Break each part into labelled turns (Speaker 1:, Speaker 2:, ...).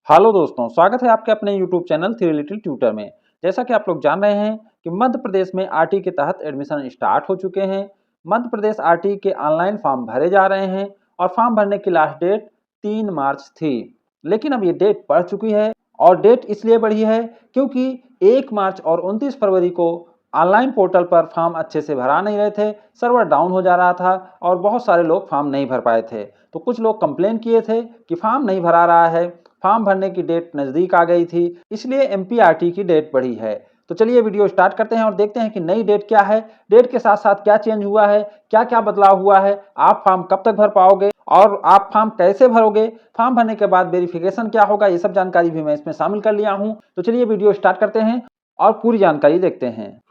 Speaker 1: Hello दोस्तों, स्वागत है आपके अपने YouTube channel three little tutor में। जैसा कि आप लोग जान रहे हैं कि मध्य प्रदेश में आरटी के तहत एडमिशन स्टार्ट हो चुके हैं। मध्य प्रदेश आरटी के ऑनलाइन फॉर्म भरे जा रहे हैं और फॉर्म भरने की लास्ट डेट 3 मार्च थी, लेकिन अब ये डेट बढ़ चुकी है। और डेट इसलिए बढ़ी है क्योंकि 1 मार्च और 29 फरवरी को ऑनलाइन पोर्टल पर फॉर्म अच्छे से भरा नहीं रहे थे, सर्वर डाउन हो जा रहा था और बहुत सारे लोग फॉर्म नहीं भर पाए थे। तो कुछ लोग कंप्लेन किए थे कि फॉर्म नहीं भरा रहा है, फॉर्म भरने की डेट नज़दीक आ गई थी, इसलिए एमपीआरटी की डेट बढ़ी है। तो चलिए वीडियो स्टार्ट करते हैं और देखते हैं कि नई डेट क्या है, डेट के साथ साथ क्या चेंज हुआ है, क्या क्या बदलाव हुआ है, आप फॉर्म कब तक भर पाओगे और आप फॉर्म कैसे भरोगे, फॉर्म भरने के बाद वेरिफिकेशन क्या होगा, ये सब जानकारी भी मैं इसमें शामिल कर लिया हूँ। तो चलिए वीडियो स्टार्ट करते हैं और पूरी जानकारी देखते हैं।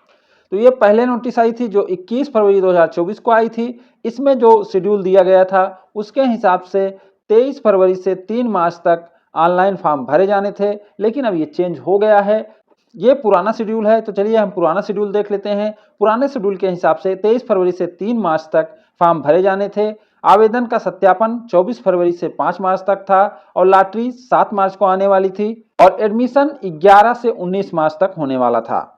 Speaker 1: तो ये पहले नोटिस आई थी जो 21 फरवरी 2024 को आई थी। इसमें जो शेड्यूल दिया गया था उसके हिसाब से 23 फरवरी से 3 मार्च तक ऑनलाइन फॉर्म भरे जाने थे, लेकिन अब ये चेंज हो गया है। ये पुराना शेड्यूल है, तो चलिए हम पुराना शेड्यूल देख लेते हैं। पुराने शेड्यूल के हिसाब से 23 फरवरी से 3 मार्च तक फॉर्म भरे जाने थे। आवेदन का सत्यापन 24 फरवरी से 5 मार्च तक था और लॉटरी 7 मार्च को आने वाली थी और एडमिशन 11 से 19 मार्च तक होने वाला था।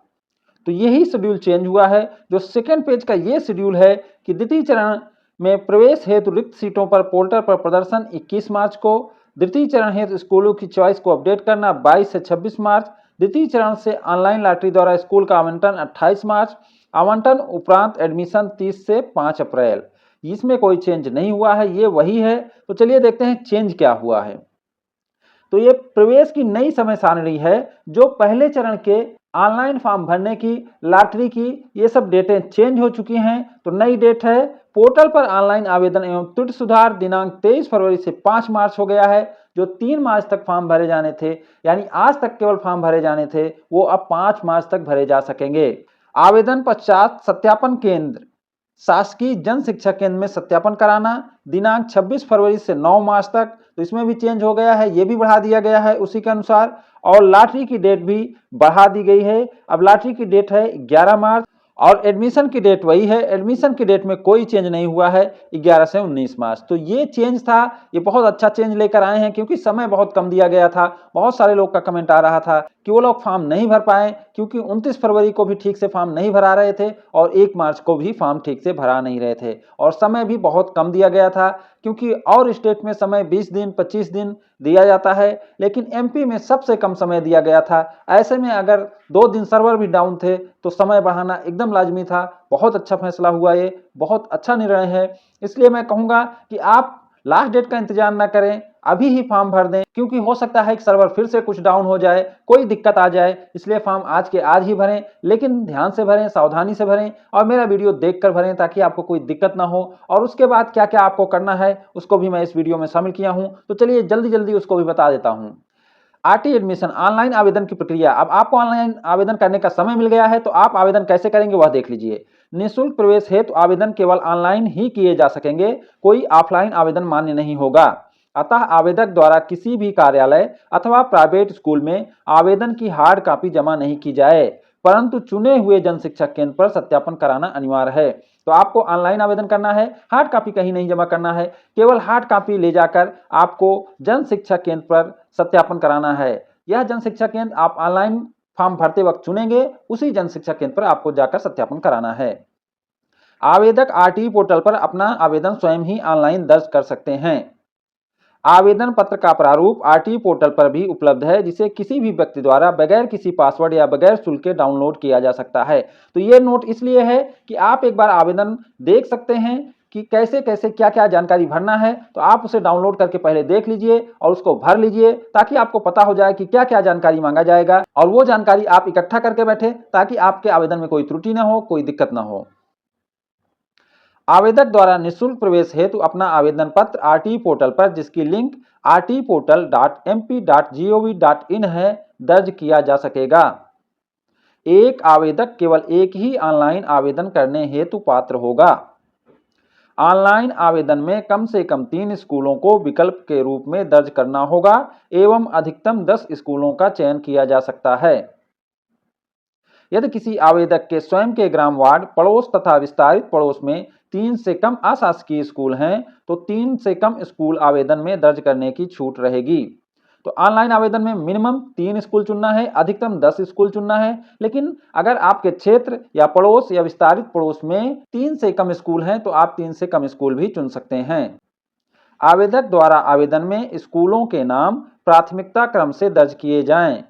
Speaker 1: तो यही शेड्यूल चेंज हुआ है। जो सेकेंड पेज का ये शेड्यूल है कि द्वितीय चरण में प्रवेश हेतु रिक्त सीटों पर पोर्टल पर प्रदर्शन 21 मार्च को, द्वितीय चरण हेतु स्कूलों की चॉइस को अपडेट करना 22 से 26 मार्च, द्वितीय चरण से ऑनलाइन लॉटरी द्वारा स्कूल का आवंटन 28 मार्च, आवंटन उपरांत एडमिशन 30 से 5 अप्रैल। इसमें कोई चेंज नहीं हुआ है, ये वही है। तो चलिए देखते हैं चेंज क्या हुआ है। तो ये प्रवेश की नई समय सारणी है। जो पहले चरण के ऑनलाइन फॉर्म भरने की, लॉटरी की, ये सब डेटें चेंज हो चुकी हैं। तो नई डेट है पोर्टल पर ऑनलाइन आवेदन एवं त्रुटि सुधार दिनांक 23 फरवरी से 5 मार्च हो गया है। जो 3 मार्च तक फॉर्म भरे जाने थे, यानी आज तक केवल फॉर्म भरे जाने थे, वो अब 5 मार्च तक भरे जा सकेंगे। आवेदन पश्चात सत्यापन केंद्र शासकीय जन शिक्षा केंद्र में सत्यापन कराना, दिनांक 26 फरवरी से 9 मार्च तक। तो इसमें भी चेंज हो गया है, ये भी बढ़ा दिया गया है उसी के अनुसार। और लॉटरी की डेट भी बढ़ा दी गई है, अब लॉटरी की डेट है 11 मार्च और एडमिशन की डेट वही है। एडमिशन की डेट में कोई चेंज नहीं हुआ है, 11 से 19 मार्च। तो ये चेंज था, ये बहुत अच्छा चेंज लेकर आए हैं क्योंकि समय बहुत कम दिया गया था। बहुत सारे लोग का कमेंट आ रहा था कि वो लोग फॉर्म नहीं भर पाए क्योंकि 29 फरवरी को भी ठीक से फॉर्म नहीं भरा रहे थे और 1 मार्च को भी फॉर्म ठीक से भरा नहीं रहे थे और समय भी बहुत कम दिया गया था क्योंकि और स्टेट में समय 20 दिन 25 दिन दिया जाता है, लेकिन एमपी में सबसे कम समय दिया गया था। ऐसे में अगर 2 दिन सर्वर भी डाउन थे तो समय बढ़ाना एकदम लाजमी था। बहुत अच्छा फैसला हुआ, ये बहुत अच्छा निर्णय है। इसलिए मैं कहूँगा कि आप लास्ट डेट का इंतजार ना करें, अभी ही फॉर्म भर दें क्योंकि हो सकता है कि सर्वर फिर से कुछ डाउन हो जाए, कोई दिक्कत आ जाए। इसलिए फॉर्म आज के आज ही भरें, लेकिन ध्यान से भरें, सावधानी से भरें और मेरा वीडियो देखकर भरें ताकि आपको कोई दिक्कत ना हो। और उसके बाद क्या क्या आपको करना है उसको भी मैं इस वीडियो में शामिल किया हूं, तो चलिए जल्दी जल्दी उसको भी बता देता हूं। आरटी एडमिशन ऑनलाइन आवेदन की प्रक्रिया। अब आपको ऑनलाइन आवेदन करने का समय मिल गया है, तो आप आवेदन कैसे करेंगे वह देख लीजिए। निःशुल्क प्रवेश हेतु आवेदन केवल ऑनलाइन ही किए जा सकेंगे, कोई ऑफलाइन आवेदन मान्य नहीं होगा। अतः आवेदक द्वारा किसी भी कार्यालय अथवा प्राइवेट स्कूल में आवेदन की हार्ड कॉपी जमा नहीं की जाए, परंतु चुने हुए जन शिक्षा केंद्र पर सत्यापन कराना अनिवार्य है। तो आपको ऑनलाइन आवेदन करना है, हार्ड कॉपी कहीं नहीं जमा करना है, केवल हार्ड कॉपी ले जाकर आपको जन शिक्षा केंद्र पर सत्यापन कराना है। यह जन शिक्षा केंद्र आप ऑनलाइन फॉर्म भरते वक्त चुनेंगे, उसी जन शिक्षा केंद्र पर आपको जाकर सत्यापन कराना है। आवेदक आरटी पोर्टल पर अपना आवेदन स्वयं ही ऑनलाइन दर्ज कर सकते हैं। आवेदन पत्र का प्रारूप आरटी पोर्टल पर भी उपलब्ध है, जिसे किसी भी व्यक्ति द्वारा बगैर किसी पासवर्ड या बगैर शुल्क के डाउनलोड किया जा सकता है। तो ये नोट इसलिए है कि आप एक बार आवेदन देख सकते हैं कि कैसे कैसे क्या क्या जानकारी भरना है, तो आप उसे डाउनलोड करके पहले देख लीजिए और उसको भर लीजिए ताकि आपको पता हो जाए कि क्या क्या जानकारी मांगा जाएगा और वो जानकारी आप इकट्ठा करके बैठे ताकि आपके आवेदन में कोई त्रुटि ना हो, कोई दिक्कत ना हो। आवेदक द्वारा निःशुल्क प्रवेश हेतु अपना आवेदन पत्र आरटी पोर्टल पर, जिसकी लिंक rtportal.mp.gov.in है, दर्ज किया जा सकेगा। एक आवेदक केवल एक ही ऑनलाइन आवेदन करने हेतु पात्र होगा। ऑनलाइन आवेदन में कम से कम 3 स्कूलों को विकल्प के रूप में दर्ज करना होगा एवं अधिकतम 10 स्कूलों का चयन किया जा सकता है। यदि किसी आवेदक के स्वयं के ग्राम, वार्ड, पड़ोस तथा विस्तारित पड़ोस में 3 से कम अशासकीय स्कूल हैं, तो 3 से कम स्कूल आवेदन में दर्ज करने की छूट रहेगी। तो ऑनलाइन आवेदन में मिनिमम 3 स्कूल चुनना है, अधिकतम 10 स्कूल चुनना है। लेकिन अगर आपके क्षेत्र या पड़ोस या विस्तारित पड़ोस में 3 से कम स्कूल हैं तो आप 3 से कम स्कूल भी चुन सकते हैं। आवेदक द्वारा आवेदन में स्कूलों के नाम प्राथमिकता क्रम से दर्ज किए जाएं।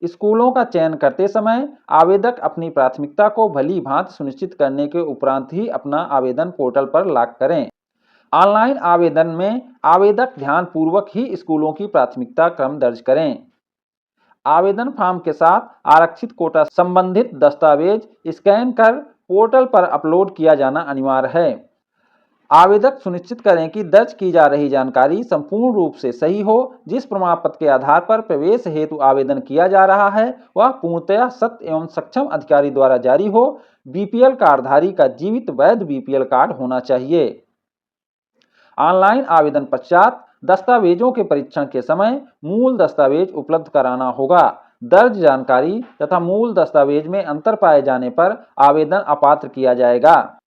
Speaker 1: स्कूलों का चयन करते समय आवेदक अपनी प्राथमिकता को भली भांति सुनिश्चित करने के उपरांत ही अपना आवेदन पोर्टल पर लॉक करें। ऑनलाइन आवेदन में आवेदक ध्यानपूर्वक ही स्कूलों की प्राथमिकता क्रम दर्ज करें। आवेदन फॉर्म के साथ आरक्षित कोटा संबंधित दस्तावेज स्कैन कर पोर्टल पर अपलोड किया जाना अनिवार्य है। आवेदक सुनिश्चित करें कि दर्ज की जा रही जानकारी संपूर्ण रूप से सही हो। जिस प्रमाण पत्र के आधार पर प्रवेश हेतु आवेदन किया जा रहा है वह पूर्णतया सत्य एवं सक्षम अधिकारी द्वारा जारी हो। बीपीएल कार्डधारी का जीवित वैध बीपीएल कार्ड होना चाहिए। ऑनलाइन आवेदन पश्चात दस्तावेजों के परीक्षण के समय मूल दस्तावेज उपलब्ध कराना होगा। दर्ज जानकारी तथा मूल दस्तावेज में अंतर पाए जाने पर आवेदन अपात्र किया जाएगा।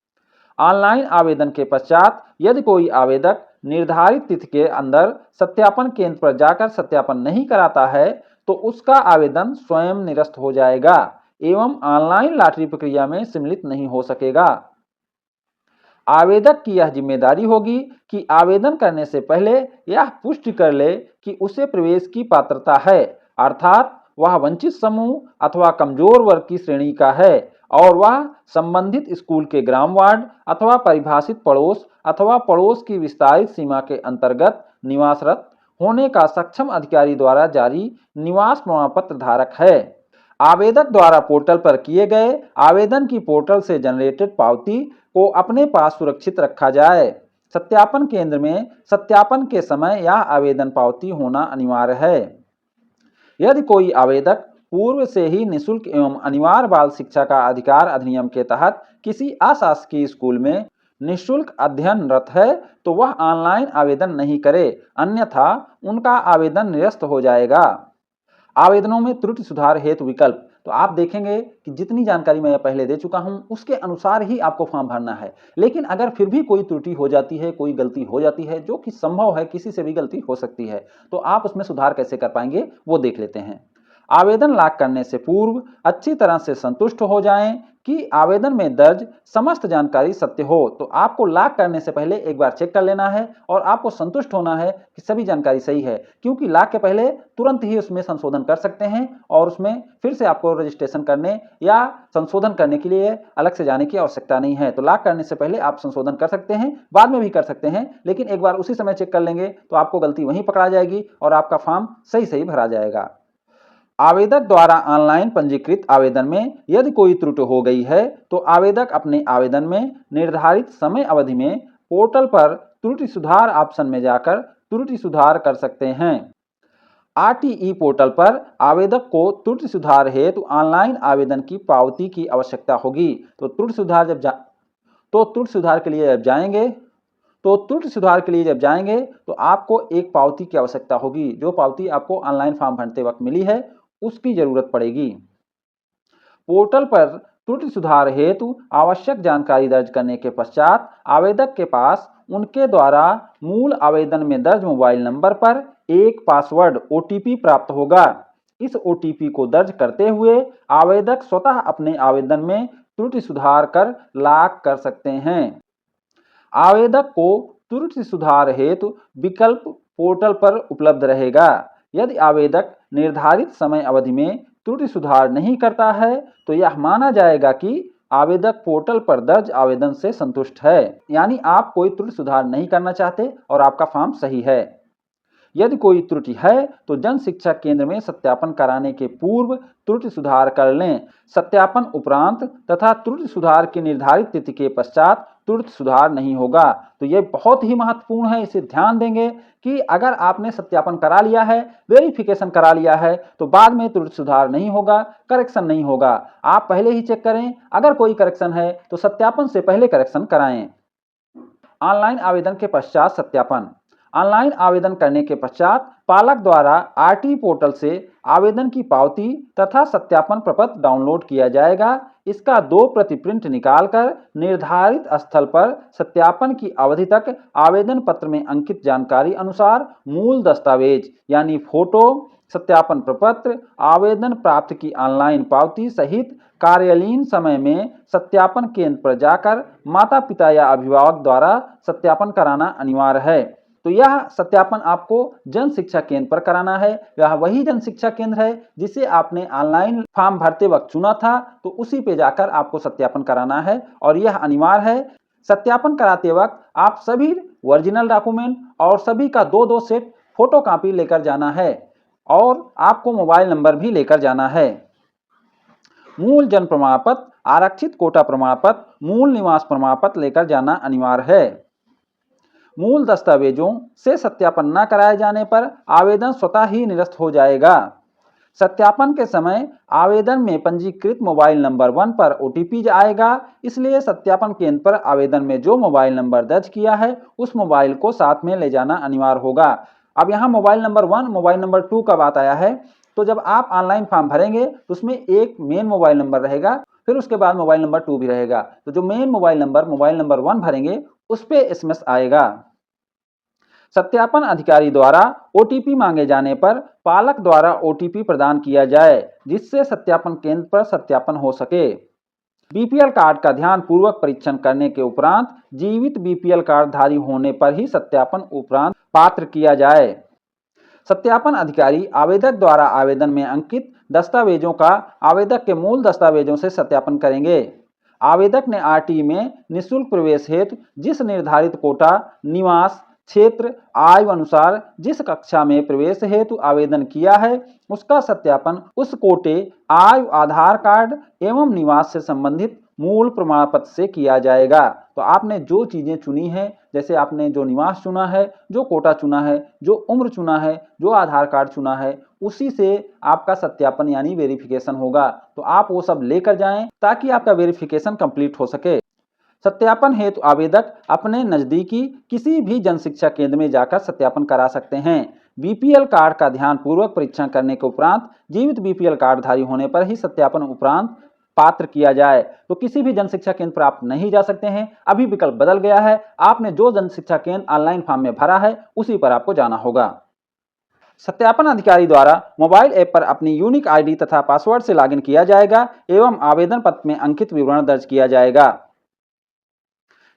Speaker 1: ऑनलाइन आवेदन के पश्चात यदि कोई आवेदक निर्धारित तिथि के अंदर सत्यापन केंद्र पर जाकर सत्यापन नहीं कराता है तो उसका आवेदन स्वयं निरस्त हो जाएगा एवं ऑनलाइन लॉटरी प्रक्रिया में सम्मिलित नहीं हो सकेगा। आवेदक की यह जिम्मेदारी होगी कि आवेदन करने से पहले यह पुष्टि कर ले कि उसे प्रवेश की पात्रता है, अर्थात वह वंचित समूह अथवा कमजोर वर्ग की श्रेणी का है और वह संबंधित स्कूल के ग्राम वार्ड अथवा परिभाषित पड़ोस अथवा पड़ोस की विस्तारित सीमा के अंतर्गत निवासरत होने का सक्षम अधिकारी द्वारा जारी निवास प्रमाण पत्र धारक है। आवेदक द्वारा पोर्टल पर किए गए आवेदन की पोर्टल से जनरेटेड पावती को अपने पास सुरक्षित रखा जाए। सत्यापन केंद्र में सत्यापन के समय यह आवेदन पावती होना अनिवार्य है। यदि कोई आवेदक पूर्व से ही निःशुल्क एवं अनिवार्य बाल शिक्षा का अधिकार अधिनियम के तहत किसी अशासकीय स्कूल में निःशुल्क अध्ययनरत है तो वह ऑनलाइन आवेदन नहीं करे, अन्यथा उनका आवेदन निरस्त हो जाएगा। आवेदनों में त्रुटि सुधार हेतु विकल्प, तो आप देखेंगे कि जितनी जानकारी मैं पहले दे चुका हूं उसके अनुसार ही आपको फॉर्म भरना है। लेकिन अगर फिर भी कोई त्रुटि हो जाती है, कोई गलती हो जाती है, जो कि संभव है, किसी से भी गलती हो सकती है, तो आप उसमें सुधार कैसे कर पाएंगे वो देख लेते हैं। आवेदन लॉक करने से पूर्व अच्छी तरह से संतुष्ट हो जाएं कि आवेदन में दर्ज समस्त जानकारी सत्य हो। तो आपको लॉक करने से पहले एक बार चेक कर लेना है और आपको संतुष्ट होना है कि सभी जानकारी सही है, क्योंकि लॉक के पहले तुरंत ही उसमें संशोधन कर सकते हैं और उसमें फिर से आपको रजिस्ट्रेशन करने या संशोधन करने के लिए अलग से जाने की आवश्यकता नहीं है। तो लॉक करने से पहले आप संशोधन कर सकते हैं, बाद में भी कर सकते हैं, लेकिन एक बार उसी समय चेक कर लेंगे तो आपको गलती वहीं पकड़ा जाएगी और आपका फॉर्म सही भरा जाएगा। आवेदक द्वारा ऑनलाइन पंजीकृत आवेदन में यदि कोई त्रुटि हो गई है तो आवेदक अपने आवेदन में निर्धारित समय अवधि में पोर्टल पर त्रुटि सुधार ऑप्शन में जाकर त्रुटि सुधार कर सकते हैं। आरटीई पोर्टल पर आवेदक को त्रुटि सुधार हेतु ऑनलाइन आवेदन की पावती की आवश्यकता होगी। तो त्रुटि सुधार के लिए जब जाएंगे तो आपको एक पावती की आवश्यकता होगी। जो पावती आपको ऑनलाइन फॉर्म भरते वक्त मिली है उसकी जरूरत पड़ेगी। पोर्टल पर त्रुटि सुधार हेतु आवश्यक जानकारी दर्ज करने के पश्चात आवेदक के पास उनके द्वारा मूल आवेदन में दर्ज मोबाइल नंबर पर एक पासवर्ड ओटीपी प्राप्त होगा। इस ओटीपी को दर्ज करते हुए आवेदक स्वतः अपने आवेदन में त्रुटि सुधार कर लॉक कर सकते हैं। आवेदक को त्रुटि सुधार हेतु विकल्प पोर्टल पर उपलब्ध रहेगा। यदि आवेदक निर्धारित समय अवधि में त्रुटि सुधार नहीं करता है तो यह माना जाएगा कि आवेदक पोर्टल पर दर्ज आवेदन से संतुष्ट है, यानी आप कोई त्रुटि सुधार नहीं करना चाहते और आपका फॉर्म सही है। यदि कोई त्रुटि है तो जन शिक्षा केंद्र में सत्यापन कराने के पूर्व त्रुटि सुधार कर लें। सत्यापन उपरांत तथा त्रुटि सुधार की निर्धारित तिथि के पश्चात त्रुटि सुधार नहीं होगा। तो यह बहुत ही महत्वपूर्ण है, इसे ध्यान देंगे कि अगर आपने सत्यापन करा लिया है, वेरिफिकेशन करा लिया है, तो बाद में त्रुटि सुधार नहीं होगा, करेक्शन नहीं होगा। आप पहले ही चेक करें, अगर कोई करेक्शन है तो सत्यापन से पहले करेक्शन कराएं। ऑनलाइन आवेदन के पश्चात सत्यापन। ऑनलाइन आवेदन करने के पश्चात पालक द्वारा आरटी पोर्टल से आवेदन की पावती तथा सत्यापन प्रपत्र डाउनलोड किया जाएगा। इसका 2 प्रति प्रिंट निकालकर निर्धारित स्थल पर सत्यापन की अवधि तक आवेदन पत्र में अंकित जानकारी अनुसार मूल दस्तावेज यानी फोटो, सत्यापन प्रपत्र, आवेदन प्राप्त की ऑनलाइन पावती सहित कार्यालयीन समय में सत्यापन केंद्र पर जाकर माता पिता या अभिभावक द्वारा सत्यापन कराना अनिवार्य है। तो यह सत्यापन आपको जन शिक्षा केंद्र पर कराना है। यह वही जन शिक्षा केंद्र है जिसे आपने ऑनलाइन फॉर्म भरते वक्त चुना था, तो उसी पे जाकर आपको सत्यापन कराना है और यह अनिवार्य है। सत्यापन कराते वक्त आप सभी ओरिजिनल डॉक्यूमेंट और सभी का 2-2 सेट फोटो कॉपी लेकर जाना है और आपको मोबाइल नंबर भी लेकर जाना है। मूल जन्म प्रमाण पत्र, आरक्षित कोटा प्रमाण पत्र, मूल निवास प्रमाण पत्र लेकर जाना अनिवार्य है। मूल दस्तावेजों से सत्यापन न कराए जाने पर आवेदन स्वतः ही निरस्त हो जाएगा। सत्यापन के समय आवेदन में पंजीकृत मोबाइल नंबर 1 पर ओटीपी आएगा, इसलिए सत्यापन केंद्र पर आवेदन में जो मोबाइल नंबर दर्ज किया है उस मोबाइल को साथ में ले जाना अनिवार्य होगा। अब यहाँ मोबाइल नंबर 1, मोबाइल नंबर 2 का बात आया है, तो जब आप ऑनलाइन फॉर्म भरेंगे तो उसमें एक मेन मोबाइल नंबर रहेगा, फिर उसके बाद मोबाइल नंबर 2 भी रहेगा। तो जो मेन मोबाइल नंबर 1 भरेंगे उस पे एसएमएस आएगा। सत्यापन अधिकारी द्वारा ओटीपी मांगे जाने पर पालक द्वारा ओटीपी प्रदान किया जाए जिससे सत्यापन केंद्र पर सत्यापन हो सके। बीपीएल कार्ड का ध्यान पूर्वक परीक्षण करने के उपरांत जीवित बीपीएल कार्ड धारी होने पर ही सत्यापन उपरांत पात्र किया जाए। सत्यापन अधिकारी आवेदक द्वारा आवेदन में अंकित दस्तावेजों का आवेदक के मूल दस्तावेजों से सत्यापन करेंगे। आवेदक ने आरटी में निःशुल्क प्रवेश हेतु जिस निर्धारित कोटा, निवास क्षेत्र, आयु अनुसार जिस कक्षा में प्रवेश हेतु आवेदन किया है उसका सत्यापन उस कोटे, आयु, आधार कार्ड एवं निवास से संबंधित मूल प्रमाण पत्र से किया जाएगा। तो आपने जो चीजें चुनी है, जैसे आपने जो निवास चुना है, जो कोटा चुना है, जो उम्र चुना है, जो आधार कार्ड चुना है, उसी से आपका सत्यापन यानी वेरिफिकेशन होगा। तो आप वो सब लेकर जाएं ताकि आपका वेरिफिकेशन कंप्लीट हो सके। सत्यापन हेतु आवेदक अपने नजदीकी किसी भी जन शिक्षा केंद्र में जाकर सत्यापन करा सकते हैं। बीपीएल कार्ड का ध्यान पूर्वक परीक्षण करने के उपरांत जीवित बीपीएल कार्डधारी होने पर ही सत्यापन उपरांत पात्र किया जाए। तो किसी भी जन शिक्षा केंद्र पर आप नहीं जा सकते हैं, अभी विकल्प बदल गया है। आपने जो जन शिक्षा केंद्र ऑनलाइन फॉर्म में भरा है उसी पर आपको जाना होगा। सत्यापन अधिकारी द्वारा मोबाइल ऐप पर अपनी यूनिक आईडी तथा पासवर्ड से लॉगिन किया जाएगा एवं आवेदन पत्र में अंकित विवरण दर्ज किया जाएगा।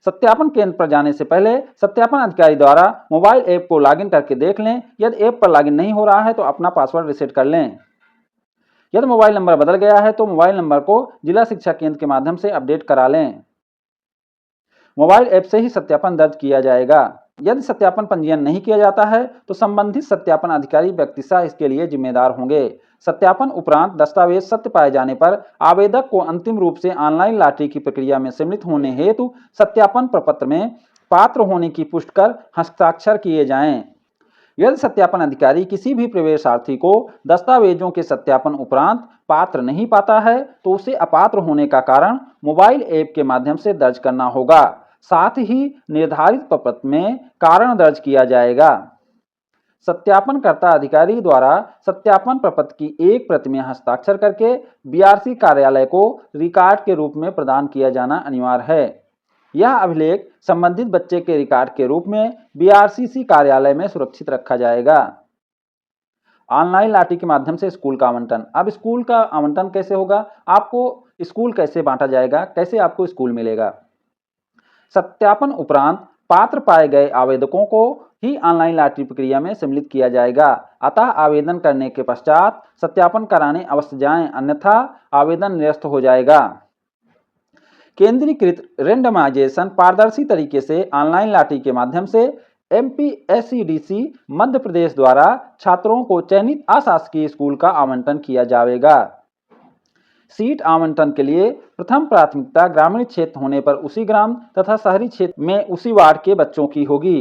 Speaker 1: सत्यापन केंद्र पर जाने से पहले सत्यापन अधिकारी द्वारा मोबाइल ऐप को लॉगिन करके देख लें। यदि ऐप पर लॉगिन नहीं हो रहा है तो अपना पासवर्ड रीसेट कर लें। यदि मोबाइल नंबर बदल गया है तो मोबाइल नंबर को जिला शिक्षा केंद्र के माध्यम से अपडेट करा लें। मोबाइल ऐप से ही सत्यापन दर्ज किया जाएगा। यदि सत्यापन पंजीयन नहीं किया जाता है तो संबंधित सत्यापन अधिकारी व्यक्तिशः इसके लिए जिम्मेदार होंगे। सत्यापन उपरांत दस्तावेज सत्य पाए जाने पर आवेदक को अंतिम रूप से ऑनलाइन लॉटरी की प्रक्रिया में सम्मिलित होने हेतु सत्यापन प्रपत्र में पात्र होने की पुष्टि कर हस्ताक्षर किए जाएं। यदि सत्यापन अधिकारी किसी भी प्रवेशार्थी को दस्तावेजों के सत्यापन उपरांत पात्र नहीं पाता है तो उसे अपात्र होने का कारण मोबाइल ऐप के माध्यम से दर्ज करना होगा। साथ ही निर्धारित प्रपत्र में कारण दर्ज किया जाएगा। सत्यापनकर्ता अधिकारी द्वारा सत्यापन प्रपत्र की एक प्रति में हस्ताक्षर करके बीआरसी कार्यालय को रिकॉर्ड के रूप में प्रदान किया जाना अनिवार्य है। यह अभिलेख संबंधित बच्चे के रिकॉर्ड के रूप में बीआरसीसी कार्यालय में सुरक्षित रखा जाएगा। ऑनलाइन लॉटरी के माध्यम से स्कूल का आवंटन। अब स्कूल का आवंटन कैसे होगा, आपको स्कूल कैसे बांटा जाएगा, कैसे आपको स्कूल मिलेगा। सत्यापन उपरांत पात्र पाए गए आवेदकों को ही ऑनलाइन लॉटरी प्रक्रिया में सम्मिलित किया जाएगा। अतः आवेदन करने के पश्चात सत्यापन कराने अवश्य जाएं, अन्यथा आवेदन निरस्त हो जाएगा। केंद्रीकृत रेंडमाइजेशन पारदर्शी तरीके से ऑनलाइन लॉटरी के माध्यम से एमपीएसईडीसी मध्य प्रदेश द्वारा छात्रों को चयनित अशासकीय स्कूल का आवंटन किया जाएगा। सीट आवंटन के लिए प्रथम प्राथमिकता ग्रामीण क्षेत्र होने पर उसी ग्राम तथा शहरी क्षेत्र में उसी वार्ड के बच्चों की होगी।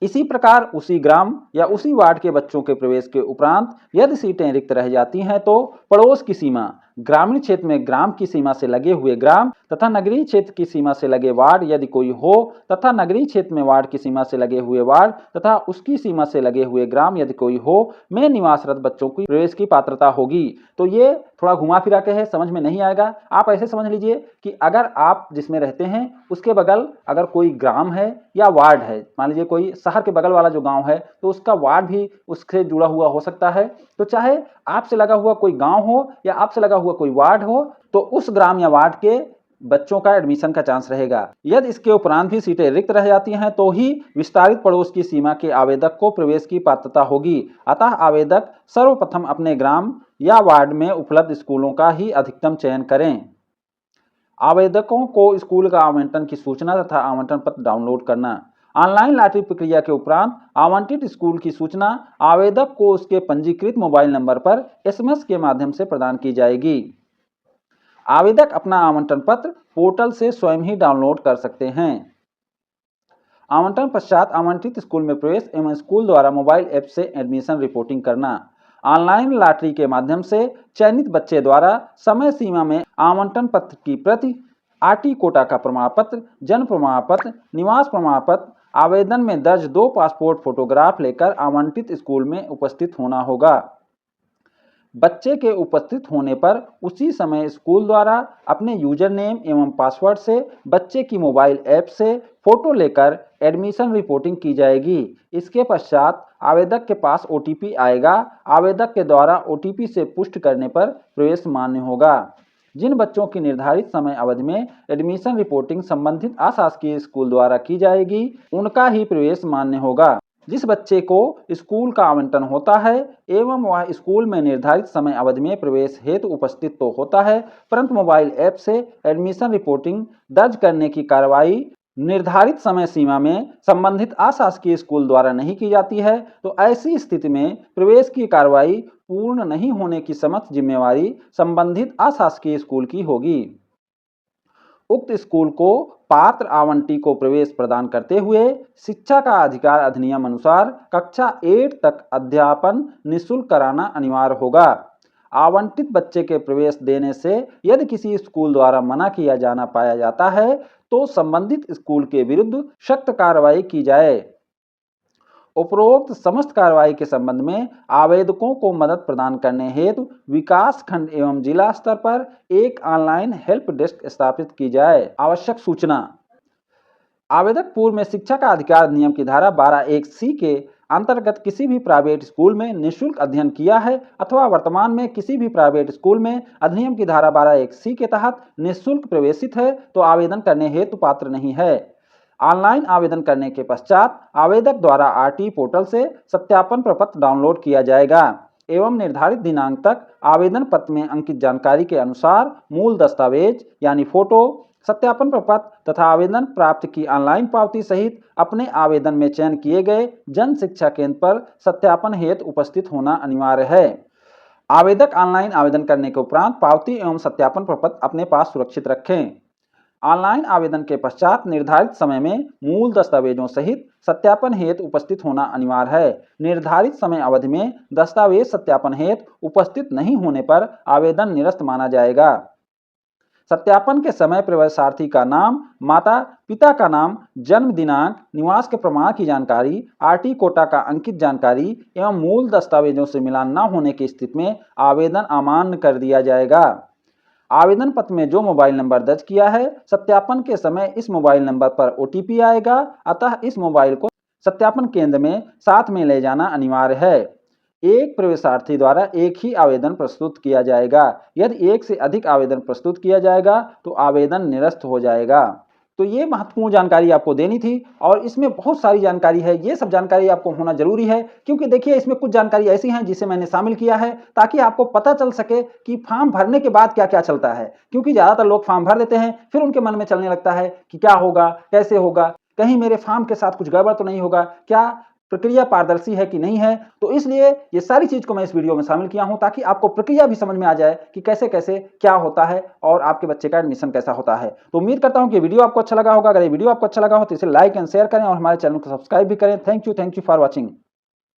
Speaker 1: इसी प्रकार उसी ग्राम या उसी वार्ड के बच्चों के प्रवेश के उपरांत यदि सीटें रिक्त रह जाती हैं तो पड़ोस की सीमा ग्रामीण क्षेत्र में ग्राम की सीमा से लगे हुए ग्राम तथा नगरीय क्षेत्र की सीमा से लगे वार्ड यदि कोई हो तथा नगरीय क्षेत्र में वार्ड की सीमा से लगे हुए वार्ड तथा उसकी सीमा से लगे हुए ग्राम यदि कोई हो में निवासरत बच्चों की प्रवेश की पात्रता होगी। तो ये थोड़ा घुमा फिरा के है, समझ में नहीं आएगा। आप ऐसे समझ लीजिए कि अगर आप जिसमें रहते हैं उसके बगल अगर कोई ग्राम है या वार्ड है, मान लीजिए कोई शहर के बगल वाला जो गांव है तो उसका वार्ड भी उससे जुड़ा हुआ हो सकता है। तो चाहे आपसे लगा हुआ कोई गांव हो या आपसे लगा हुआ कोई वार्ड हो तो उस ग्राम या वार्ड के बच्चों का एडमिशन का चांस रहेगा। यदि इसके उपरांत भी सीटें रिक्त रह जाती हैं तो ही विस्तारित पड़ोस की सीमा के आवेदक को प्रवेश की पात्रता होगी। अतः आवेदक सर्वप्रथम अपने ग्राम या वार्ड में उपलब्ध स्कूलों का ही अधिकतम चयन करें। आवेदकों को स्कूल का आवंटन की सूचना तथा आवंटन पत्र डाउनलोड करना। ऑनलाइन लॉटरी प्रक्रिया के उपरांत आवंटित स्कूल की सूचना आवेदक को उसके पंजीकृत मोबाइल नंबर पर एसएमएस के माध्यम से प्रदान की जाएगी। आवेदक अपना आवंटन पत्र पोर्टल से स्वयं ही डाउनलोड कर सकते हैं। आवंटन पश्चात आवंटित स्कूल में प्रवेश एवं स्कूल द्वारा मोबाइल ऐप से एडमिशन रिपोर्टिंग करना। ऑनलाइन लॉटरी के माध्यम से चयनित बच्चे द्वारा समय सीमा में आवंटन पत्र की प्रति, आरटी कोटा का प्रमाण पत्र, जन्म प्रमाण पत्र, निवास प्रमाण पत्र, आवेदन में दर्ज 2 पासपोर्ट फोटोग्राफ लेकर आवंटित स्कूल में उपस्थित होना होगा। बच्चे के उपस्थित होने पर उसी समय स्कूल द्वारा अपने यूजर नेम एवं पासवर्ड से बच्चे की मोबाइल ऐप से फोटो लेकर एडमिशन रिपोर्टिंग की जाएगी। इसके पश्चात आवेदक के पास ओटीपी आएगा। आवेदक के द्वारा ओटीपी से पुष्टि करने पर प्रवेश मान्य होगा। जिन बच्चों की निर्धारित समय अवधि में एडमिशन रिपोर्टिंग संबंधित अशासकीय स्कूल द्वारा की जाएगी उनका ही प्रवेश मान्य होगा। जिस बच्चे को स्कूल का आवंटन होता है एवं वह स्कूल में निर्धारित समय अवधि में प्रवेश हेतु उपस्थित तो होता है परंतु मोबाइल ऐप से एडमिशन रिपोर्टिंग दर्ज करने की कार्रवाई निर्धारित समय सीमा में संबंधित अशासकीय स्कूल द्वारा नहीं की जाती है तो ऐसी स्थिति में प्रवेश की कार्रवाई पूर्ण नहीं होने की समस्त जिम्मेवारी संबंधित अशासकीय स्कूल की होगी। उक्त स्कूल को पात्र आवंटी को प्रवेश प्रदान करते हुए शिक्षा का अधिकार अधिनियम अनुसार कक्षा 8 तक अध्यापन निःशुल्क कराना अनिवार्य होगा। आवंटित बच्चे के प्रवेश देने से यदि किसी स्कूल द्वारा मना किया जाना पाया जाता है तो संबंधित स्कूल के विरुद्ध सख्त कार्रवाई की जाए। उपरोक्त समस्त कार्रवाई के संबंध में आवेदकों को मदद प्रदान करने हेतु विकास खंड एवं जिला स्तर पर एक ऑनलाइन हेल्प डेस्क स्थापित की जाए। आवश्यक सूचना। आवेदक पूर्व में शिक्षा का अधिकार अधिनियम की धारा 12(1)(c) के अंतर्गत किसी भी प्राइवेट स्कूल में निःशुल्क अध्ययन किया है अथवा वर्तमान में किसी भी प्राइवेट स्कूल में अधिनियम की धारा 12(1)(c) के तहत निःशुल्क प्रवेशित है तो आवेदन करने हेतु पात्र नहीं है। ऑनलाइन आवेदन करने के पश्चात आवेदक द्वारा आरटी पोर्टल से सत्यापन प्रपत्र डाउनलोड किया जाएगा एवं निर्धारित दिनांक तक आवेदन पत्र में अंकित जानकारी के अनुसार मूल दस्तावेज यानी फोटो, सत्यापन प्रपत्र तथा आवेदन प्राप्त की ऑनलाइन पावती सहित अपने आवेदन में चयन किए गए जन शिक्षा केंद्र पर सत्यापन हेतु उपस्थित होना अनिवार्य है। आवेदक ऑनलाइन आवेदन करने के उपरांत पावती एवं सत्यापन प्रपत्र अपने पास सुरक्षित रखें। ऑनलाइन आवेदन के पश्चात निर्धारित समय में मूल दस्तावेजों सहित सत्यापन हेतु उपस्थित होना अनिवार्य है। निर्धारित समय अवधि में दस्तावेज सत्यापन हेतु उपस्थित नहीं होने पर आवेदन निरस्त माना जाएगा। सत्यापन के समय प्रवेशार्थी का नाम, माता पिता का नाम, जन्म दिनांक, निवास के प्रमाण की जानकारी, आरटी कोटा का अंकित जानकारी एवं मूल दस्तावेजों से मिलान न होने की स्थिति में आवेदन अमान्य कर दिया जाएगा। आवेदन पत्र में जो मोबाइल नंबर दर्ज किया है सत्यापन के समय इस मोबाइल नंबर पर ओटीपी आएगा, अतः इस मोबाइल को सत्यापन केंद्र में साथ में ले जाना अनिवार्य है। एक प्रवेशार्थी द्वारा एक ही आवेदन प्रस्तुत किया जाएगा। यदि एक से अधिक आवेदन प्रस्तुत किया जाएगा तो आवेदन निरस्त हो जाएगा। तो ये महत्वपूर्ण जानकारी आपको देनी थी और इसमें बहुत सारी जानकारी है। ये सब जानकारी आपको होना जरूरी है क्योंकि देखिए इसमें कुछ जानकारी ऐसी हैं जिसे मैंने शामिल किया है ताकि आपको पता चल सके कि फॉर्म भरने के बाद क्या क्या चलता है। क्योंकि ज़्यादातर लोग फॉर्म भर देते हैं फिर उनके मन में चलने लगता है कि क्या होगा, कैसे होगा, कहीं मेरे फॉर्म के साथ कुछ गड़बड़ तो नहीं होगा, क्या प्रक्रिया पारदर्शी है कि नहीं है। तो इसलिए ये सारी चीज को मैं इस वीडियो में शामिल किया हूं ताकि आपको प्रक्रिया भी समझ में आ जाए कि कैसे कैसे क्या होता है और आपके बच्चे का एडमिशन कैसा होता है। तो उम्मीद करता हूं कि वीडियो आपको अच्छा लगा होगा। अगर ये वीडियो आपको अच्छा लगा हो तो इसे लाइक एंड शेयर करें और हमारे चैनल को सब्सक्राइब भी करें। Thank you for watching.